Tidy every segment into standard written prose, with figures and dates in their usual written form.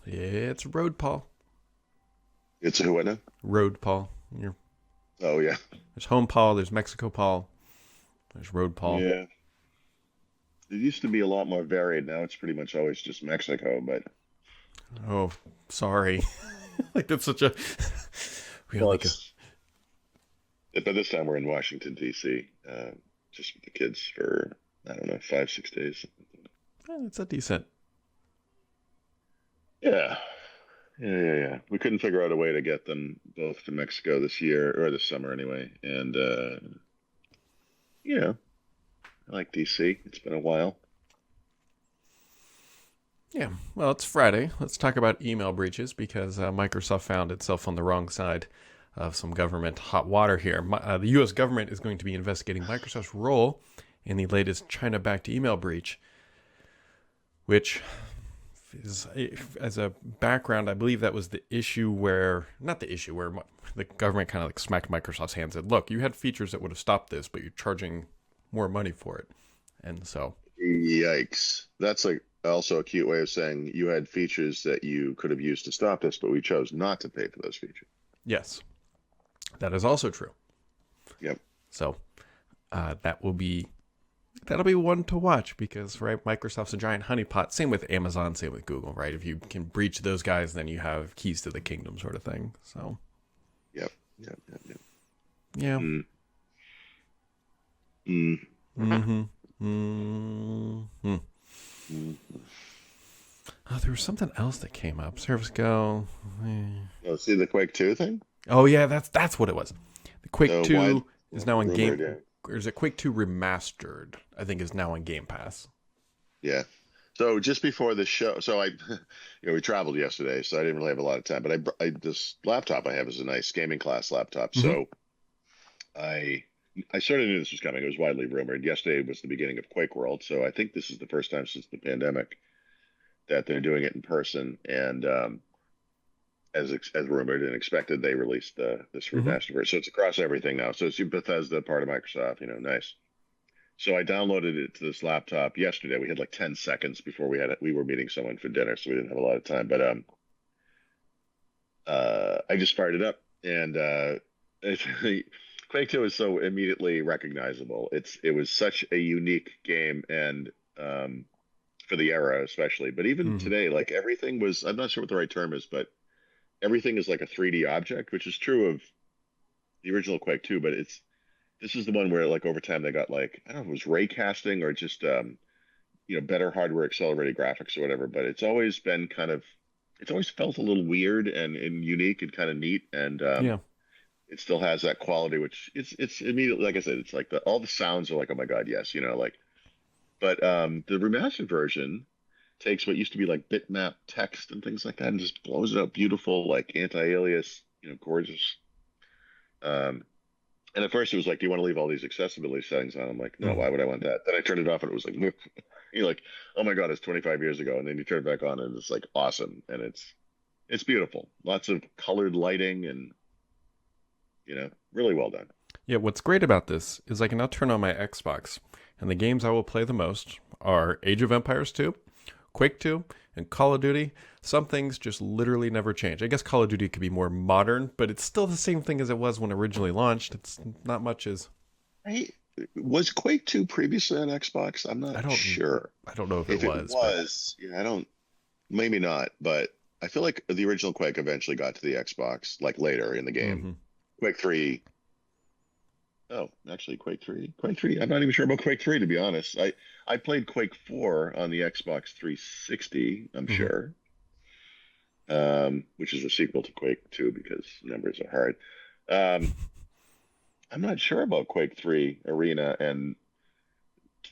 It's Road Paul. It's a what now? Road Paul. Oh yeah, There's Home Paul. There's Mexico Paul. There's Road Paul. yeah. It used to be a lot more varied. Now it's pretty much always just Mexico. But Oh, sorry. Like that's such a we got well, like a it's but this time we're in Washington D.C. Just with the kids for I don't know 5 6 days. it's a decent. Yeah, yeah. We couldn't figure out a way to get them both to Mexico this year or this summer anyway. And you know, I like DC. It's been a while. Yeah. Well, it's Friday. Let's talk about email breaches because Microsoft found itself on the wrong side of some government hot water here. The U.S. government is going to be investigating Microsoft's role in the latest China-backed email breach, which is, as a background, I believe that was the issue where, not the issue, where the government kind of like smacked Microsoft's hands and said, look, you had features that would have stopped this, but you're charging more money for it. And so, Yikes. That's like also a cute way of saying you had features that you could have used to stop this, but we chose not to pay for those features. yes, that is also true. Yep. So that'll be one to watch because right, Microsoft's a giant honeypot. Same with Amazon, same with Google, right? If you can breach those guys, then you have keys to the kingdom, sort of thing. So Yep. yeah. Mm. Mm. Mm-hmm. Mm-hmm. Mm. Oh, there was something else that came up. Service Go. Oh, see the Quake 2 thing? Oh yeah, that's what it was. The Quake So 2 is now on rumored, Game. Or is it Quake 2 Remastered? I think is now on Game Pass. yeah. So just before the show, so we traveled yesterday, so I didn't really have a lot of time. But this laptop I have is a nice gaming class laptop. Mm-hmm. So I I sort of knew this was coming. It was widely rumored. Yesterday was the beginning of Quake World, so I think this is the first time since the pandemic that they're doing it in person. And as rumored and expected, they released this Mm-hmm. remastered version. So it's across everything now. So it's Bethesda, part of Microsoft. Nice. So I downloaded it to this laptop yesterday. We had like 10 seconds before we were meeting someone for dinner, so we didn't have a lot of time. But I just fired it up, and Quake 2 is so immediately recognizable. It was such a unique game, and for the era especially. But even Mm-hmm. today, like everything was, I'm not sure what the right term is, but everything is like a 3D object, which is true of the original Quake 2. But this is the one where like over time they got like I don't know if it was ray casting or just better hardware accelerated graphics or whatever. But it's always felt a little weird and unique and kind of neat, and Yeah. it still has that quality, which it's immediately, like I said, it's like all the sounds are like, oh my God, yes, like. But the remastered version takes what used to be like bitmap text and things like that and just blows it up beautiful, like anti-alias, gorgeous. Um, and at first it was like, do you want to leave all these accessibility settings on? I'm like, no, Mm-hmm. why would I want that? Then I turned it off and it was like, you're like, oh my God, it's 25 years ago. And then you turn it back on and it's like awesome. And it's beautiful. Lots of colored lighting and, really well done. Yeah, what's great about this is I can now turn on my Xbox, and the games I will play the most are Age of Empires 2, Quake 2, and Call of Duty. Some things just literally never change. I guess Call of Duty could be more modern, but it's still the same thing as it was when originally launched. It's not much as Hey, was Quake 2 previously on Xbox? I'm I not don't sure. I don't know if it If it was, but was, yeah, I don't, maybe not, but I feel like the original Quake eventually got to the Xbox like later in the game. mm-hmm. Quake 3, oh, actually Quake 3. Quake 3, I'm not even sure about Quake 3 to be honest. I played Quake 4 on the Xbox 360, I'm Mm-hmm. sure. Which is a sequel to Quake 2 because numbers are hard. Um, I'm not sure about Quake 3 Arena and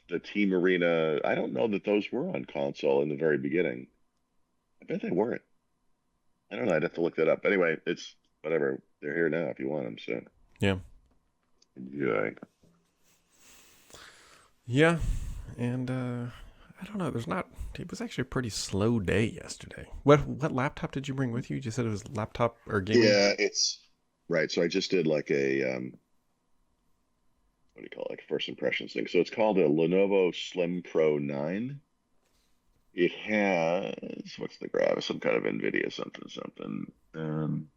the Team Arena. I don't know that those were on console in the very beginning. I bet they weren't. I don't know. I'd have to look that up. Anyway, it's whatever. They're here now if you want them. So Yeah. enjoy. Yeah, and I don't know. It was actually a pretty slow day yesterday. What laptop did you bring with you? You just said it was laptop or gaming. Yeah, it's right. So I just did like what do you call it? Like a first impressions thing. So it's called a Lenovo Slim Pro 9. It has what's the graph? Some kind of NVIDIA something something.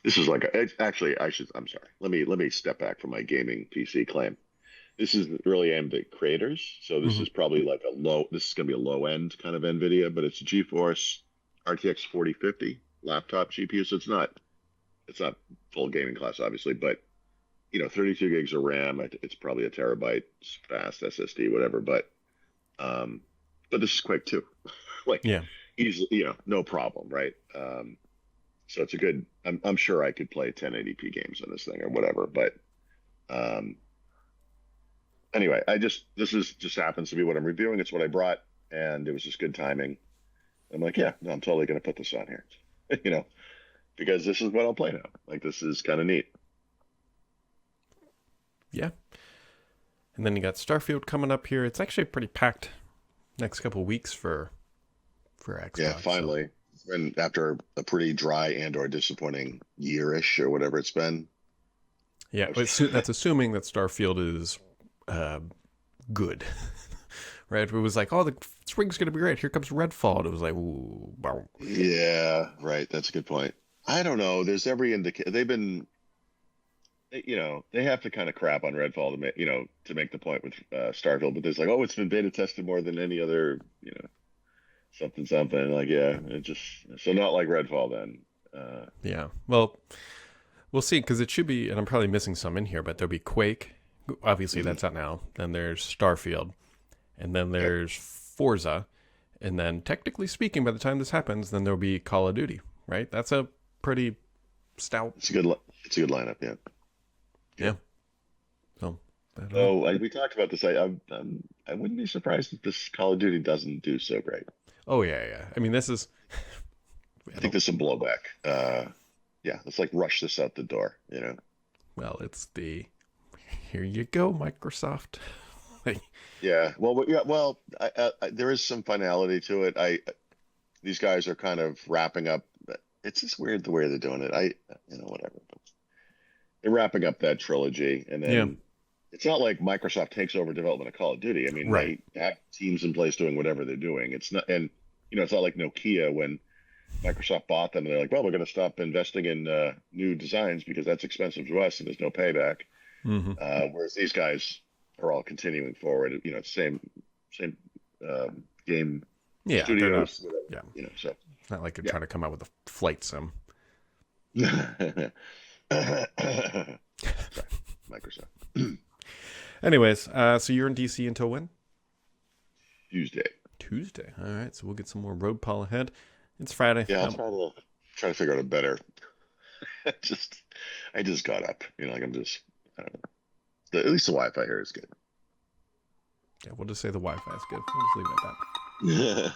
This is like actually I should I'm sorry. Let me step back from my gaming PC claim. This is really aimed at creators, so this Hmm. is probably like a low. This is going to be a low end kind of NVIDIA, but it's a GeForce RTX 4050 laptop GPU, so it's not full gaming class obviously, but 32 gigs of RAM. It's probably a terabyte fast SSD, whatever. Um, but this is quick too, like Yeah. easily, no problem, right? So it's a good. I'm sure I could play 1080p games on this thing or whatever, but um, anyway, this is just happens to be what I'm reviewing. It's what I brought, and it was just good timing. I'm like, yeah, no, I'm totally gonna put this on here, you know, because this is what I'll play now. Like this is kind of neat. Yeah. And then you got Starfield coming up here. It's actually pretty packed next couple weeks for Yeah, Xbox. So finally, and after a pretty dry and or disappointing yearish or whatever it's been. yeah, that's assuming that Starfield is uh, good, right? It was like, oh, the spring's gonna be great. Here comes Redfall. And it was like, ooh, wow. Yeah, right. That's a good point. I don't know. There's every indication they've been, they have to kind of crap on Redfall to make, to make the point with Starfield, but there's like, oh, it's been beta tested more than any other, something something. Like, yeah, it just so not like Redfall then. Yeah. Well, we'll see because it should be, and I'm probably missing some in here, but there'll be Quake. Obviously, Mhm. that's out now. Then there's Starfield, and then Yep. there's Forza, and then technically speaking, by the time this happens, then there'll be Call of Duty. Right? That's a pretty stout. It's a good lineup. Yeah. Yeah. Yep. So I don't know. So we talked about this. I wouldn't be surprised if this Call of Duty doesn't do so great. Oh yeah, yeah. I mean, this is. I I think don't. there's some blowback. Yeah, let's like rush this out the door. Well, it's the. Here you go, Microsoft. Like, Yeah. Well, yeah. Well, there is some finality to it. These guys are kind of wrapping up. It's just weird the way they're doing it. Whatever. But they're wrapping up that trilogy, and yeah. then it's not like Microsoft takes over development of Call of Duty. I mean, Right. they have teams in place doing whatever they're doing. It's not, and it's not like Nokia when Microsoft bought them and they're like, well, we're going to stop investing in new designs because that's expensive to us and there's no payback. Hmm. Whereas these guys are all continuing forward. Same game Yeah, they're not. studios, whatever. Yeah, So it's not like they're yeah. trying to come out with a flight sim. Sorry, Microsoft. Anyways, so you're in DC until when? Tuesday. Tuesday. All right, so we'll get some more road pal ahead. It's Friday. Yeah, I'll try to figure out a better. just I just got up. Like I'm just I don't know. At least the Wi-Fi here is good. Yeah, we'll just say the Wi-Fi is good. We'll just leave it at that.